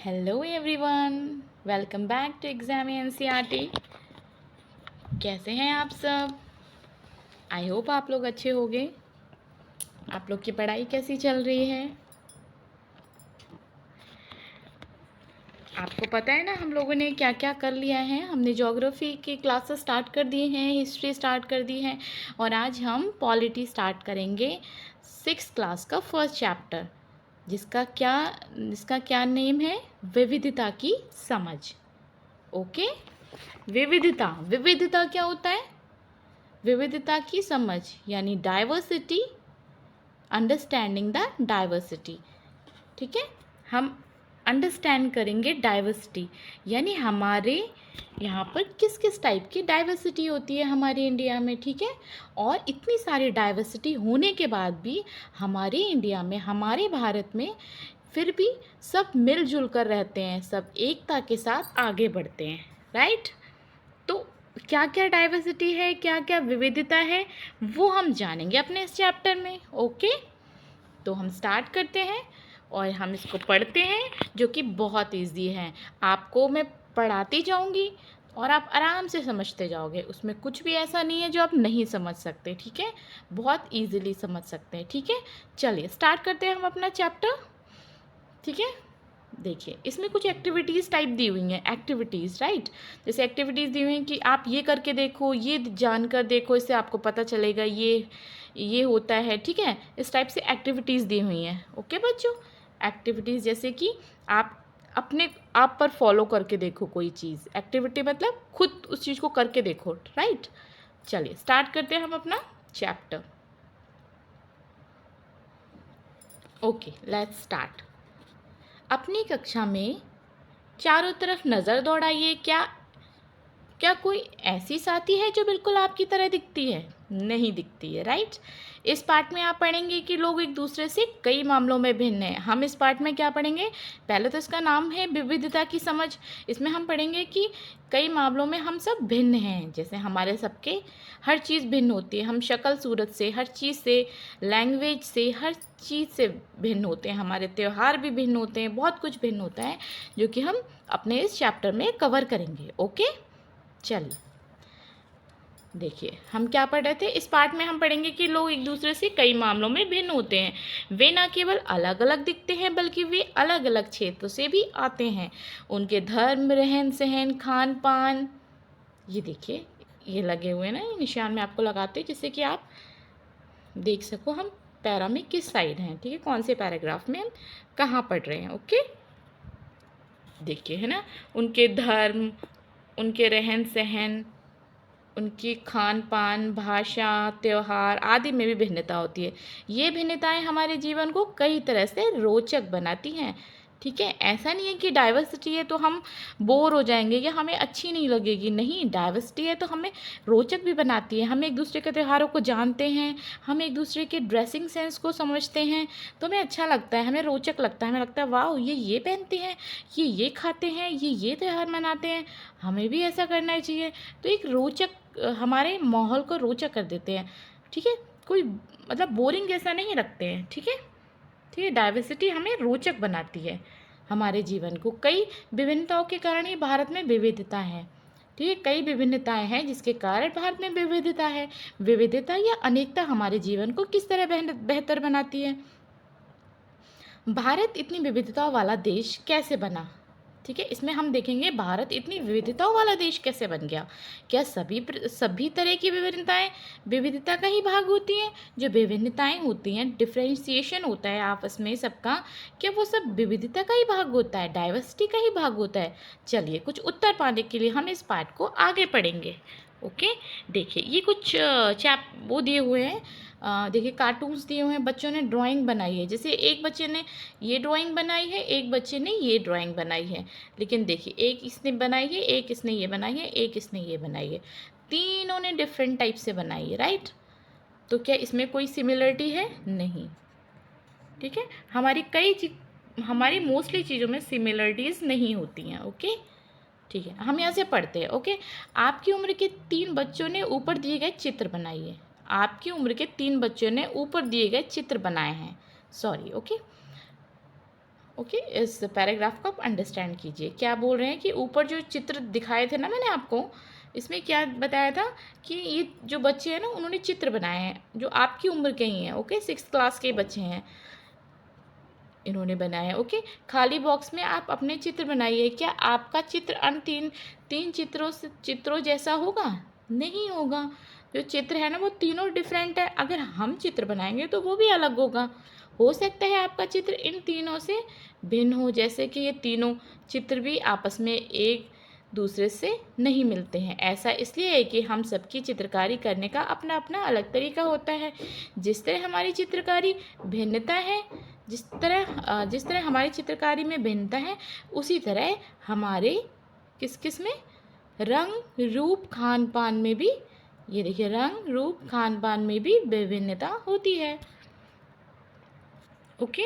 Hello everyone, welcome back to exam NCERT. कैसे हैं आप सब? आई होप आप लोग अच्छे होंगे। आप लोग की पढ़ाई कैसी चल रही है? आपको पता है ना हम लोगों ने क्या क्या कर लिया है। हमने ज्योग्राफी की क्लासेस स्टार्ट कर दिए हैं, हिस्ट्री स्टार्ट कर दी है और आज हम पॉलिटी स्टार्ट करेंगे। 6th क्लास का फर्स्ट चैप्टर जिसका क्या नेम है? विविधता की समझ। ओके, विविधता विविधता क्या होता है? विविधता की समझ यानी डाइवर्सिटी, अंडरस्टैंडिंग द डाइवर्सिटी। ठीक है, हम अंडरस्टैंड करेंगे डाइवर्सिटी यानी हमारे यहाँ पर किस किस टाइप की डाइवर्सिटी होती है हमारे इंडिया में। ठीक है, और इतनी सारी डाइवर्सिटी होने के बाद भी हमारे इंडिया में, हमारे भारत में फिर भी सब मिलजुल कर रहते हैं, सब एकता के साथ आगे बढ़ते हैं। राइट? तो क्या क्या डाइवर्सिटी है, क्या क्या विविधता है, वो हम जानेंगे अपने इस चैप्टर में। ओके, तो हम स्टार्ट करते हैं और हम इसको पढ़ते हैं, जो कि बहुत इजी है। आपको मैं पढ़ाती जाऊंगी और आप आराम से समझते जाओगे। उसमें कुछ भी ऐसा नहीं है जो आप नहीं समझ सकते। ठीक है, बहुत इजीली समझ सकते हैं। ठीक है, चलिए स्टार्ट करते हैं हम अपना चैप्टर। ठीक है, देखिए इसमें कुछ एक्टिविटीज़ टाइप दी हुई हैं, एक्टिविटीज़। राइट, जैसे एक्टिविटीज़ दी हुई हैं कि आप ये करके देखो, ये जानकर देखो, इससे आपको पता चलेगा ये होता है। ठीक है, इस टाइप से एक्टिविटीज़ दी हुई हैं। ओके बच्चों, एक्टिविटीज़ जैसे कि आप पर फॉलो करके देखो कोई चीज़। एक्टिविटी मतलब खुद उस चीज़ को करके देखो। राइट, चलिए स्टार्ट करते हैं हम अपना चैप्टर। Okay, let's start. अपनी कक्षा में चारों तरफ नज़र दौड़ाइए। क्या क्या कोई ऐसी साथी है जो बिल्कुल आपकी तरह दिखती है? नहीं दिखती है। राइट, इस पार्ट में आप पढ़ेंगे कि लोग एक दूसरे से कई मामलों में भिन्न हैं। हम इस पार्ट में क्या पढ़ेंगे? पहले तो इसका नाम है विविधता की समझ। इसमें हम पढ़ेंगे कि कई मामलों में हम सब भिन्न हैं। जैसे हमारे सबके हर चीज़ भिन्न होती है, हम शक्ल सूरत से, हर चीज़ से, लैंग्वेज से, हर चीज़ से भिन्न होते हैं। हमारे त्यौहार भी भिन्न होते हैं, बहुत कुछ भिन्न होता है जो कि हम अपने इस चैप्टर में कवर करेंगे। ओके, चलिए देखिए हम क्या पढ़ रहे थे। इस पार्ट में हम पढ़ेंगे कि लोग एक दूसरे से कई मामलों में भिन्न होते हैं। वे न केवल अलग अलग दिखते हैं बल्कि वे अलग अलग क्षेत्रों से भी आते हैं। उनके धर्म, रहन सहन, खान पान, ये देखिए ये लगे हुए ना, ये निशान में आपको लगाते हैं जिससे कि आप देख सको हम पैरा में किस साइड हैं। ठीक है, कौन से पैराग्राफ में हम कहाँ पढ़ रहे हैं। ओके, देखिए है ना, उनके धर्म, उनके रहन सहन, उनकी खान पान, भाषा, त्योहार आदि में भी भिन्नता होती है। ये भिन्नताएं हमारे जीवन को कई तरह से रोचक बनाती हैं। ठीक है, ऐसा नहीं है कि डाइवर्सिटी है तो हम बोर हो जाएंगे या हमें अच्छी नहीं लगेगी। नहीं, डाइवर्सिटी है तो हमें रोचक भी बनाती है। हम एक दूसरे के त्योहारों को जानते हैं, हम एक दूसरे के ड्रेसिंग सेंस को समझते हैं, तो हमें अच्छा लगता है, हमें रोचक लगता है। हमें लगता है वाह, ये पहनते हैं, ये खाते हैं, ये त्यौहार मनाते हैं, हमें भी ऐसा करना चाहिए। तो एक रोचक हमारे माहौल को रोचक कर देते हैं। ठीक है, कोई मतलब बोरिंग जैसा नहीं रखते हैं। ठीक है, ठीक है, डाइवर्सिटी हमें रोचक बनाती है हमारे जीवन को। कई विभिन्नताओं के कारण ही भारत में विविधता है। ठीक है, कई विभिन्नताएं हैं जिसके कारण भारत में विविधता है। विविधता या अनेकता हमारे जीवन को किस तरह बेहतर बनाती है? भारत इतनी विविधताओं वाला देश कैसे बना? ठीक है, इसमें हम देखेंगे भारत इतनी विविधताओं वाला देश कैसे बन गया। क्या सभी तरह की विभिन्नताएं विविधता का ही भाग होती हैं? जो विभिन्नताएं होती हैं, डिफ्रेंशिएशन होता है आपस में सबका, क्या वो सब विविधता का ही भाग होता है, डाइवर्सिटी का ही भाग होता है? चलिए कुछ उत्तर पाने के लिए हम इस पार्ट को आगे पढ़ेंगे। ओके, देखिए ये कुछ वो दिए हुए हैं। देखिए कार्टून्स दिए हुए हैं, बच्चों ने ड्राइंग बनाई है। जैसे एक बच्चे ने ये ड्राइंग बनाई है, एक बच्चे ने ये ड्राइंग बनाई है। लेकिन देखिए एक इसने बनाई है, एक इसने ये बनाई है, एक इसने ये बनाई है। तीनों ने डिफरेंट टाइप से बनाई है। राइट, तो क्या इसमें कोई सिमिलरिटी है? नहीं। ठीक है, हमारी मोस्टली चीज़ों में सिमिलरिटीज़ नहीं होती हैं। ओके, ठीक है, हम यहाँ से पढ़ते हैं। ओके, आपकी उम्र के 3 बच्चों ने ऊपर दिए गए चित्र बनाइए। आपकी उम्र के 3 बच्चों ने ऊपर दिए गए चित्र बनाए हैं। सॉरी, ओके, ओके, इस पैराग्राफ को आप अंडरस्टैंड कीजिए। क्या बोल रहे हैं कि ऊपर जो चित्र दिखाए थे ना मैंने आपको, इसमें क्या बताया था कि ये जो बच्चे हैं ना उन्होंने चित्र बनाए हैं जो आपकी उम्र के ही हैं। ओके, 6th क्लास के बच्चे हैं, इन्होंने बनाया है। ओके, खाली बॉक्स में आप अपने चित्र बनाइए। क्या आपका चित्र अन्य तीन चित्रों जैसा होगा? नहीं होगा। जो चित्र है ना वो तीनों डिफरेंट है। अगर हम चित्र बनाएंगे तो वो भी अलग होगा। हो सकता है आपका चित्र इन तीनों से भिन्न हो, जैसे कि ये तीनों चित्र भी आपस में एक दूसरे से नहीं मिलते हैं। ऐसा इसलिए है कि हम सबकी चित्रकारी करने का अपना अपना अलग तरीका होता है। जिस तरह हमारी चित्रकारी भिन्नता है, जिस तरह हमारी चित्रकारी में भिन्नता है, उसी तरह हमारे किस में रंग रूप खान पान में भी, ये देखिए, रंग रूप खान पान में भी विभिन्नता होती है। ओके,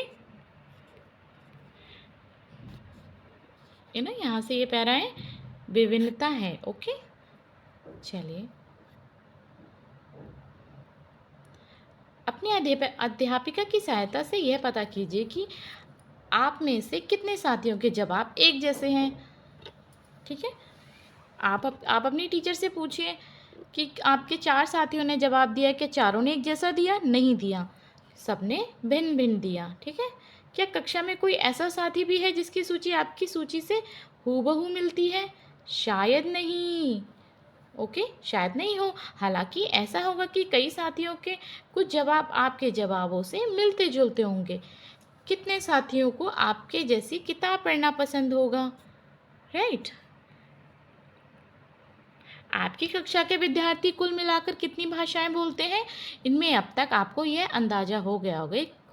ये ना यहाँ से ये पैरा है, विभिन्नता है। ओके, चलिए अपनी अध्यापिका की सहायता से यह पता कीजिए कि आप में से कितने साथियों के जवाब एक जैसे हैं। ठीक है, आप अपनी टीचर से पूछिए कि आपके 4 साथियों ने जवाब दिया, क्या चारों ने एक जैसा दिया? नहीं दिया, सबने भिन्न भिन्न दिया। ठीक है, क्या कक्षा में कोई ऐसा साथी भी है जिसकी सूची आपकी सूची से हूबहू मिलती है? शायद नहीं। ओके, शायद नहीं हो। हालांकि ऐसा होगा कि कई साथियों के कुछ जवाब आपके जवाबों से मिलते जुलते होंगे। कितने साथियों को आपके जैसी किताब पढ़ना पसंद होगा? राइट। आपकी कक्षा के विद्यार्थी कुल मिलाकर कितनी भाषाएं बोलते हैं? इनमें अब तक आपको यह अंदाजा हो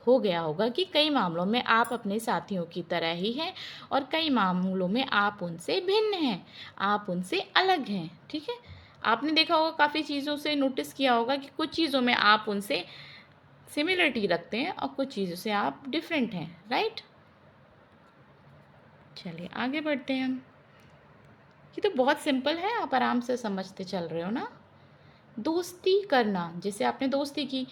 गया होगा कि कई मामलों में आप अपने साथियों की तरह ही हैं और कई मामलों में आप उनसे भिन्न हैं, आप उनसे अलग हैं। ठीक है, आपने देखा होगा, काफ़ी चीज़ों से नोटिस किया होगा कि कुछ चीज़ों में आप उनसे सिमिलरिटी रखते हैं और कुछ चीज़ों से आप डिफरेंट हैं। राइट, चलिए आगे बढ़ते हैं हम। ये तो बहुत सिंपल है, आप आराम से समझते चल रहे हो ना। दोस्ती करना, जैसे आपने दोस्ती की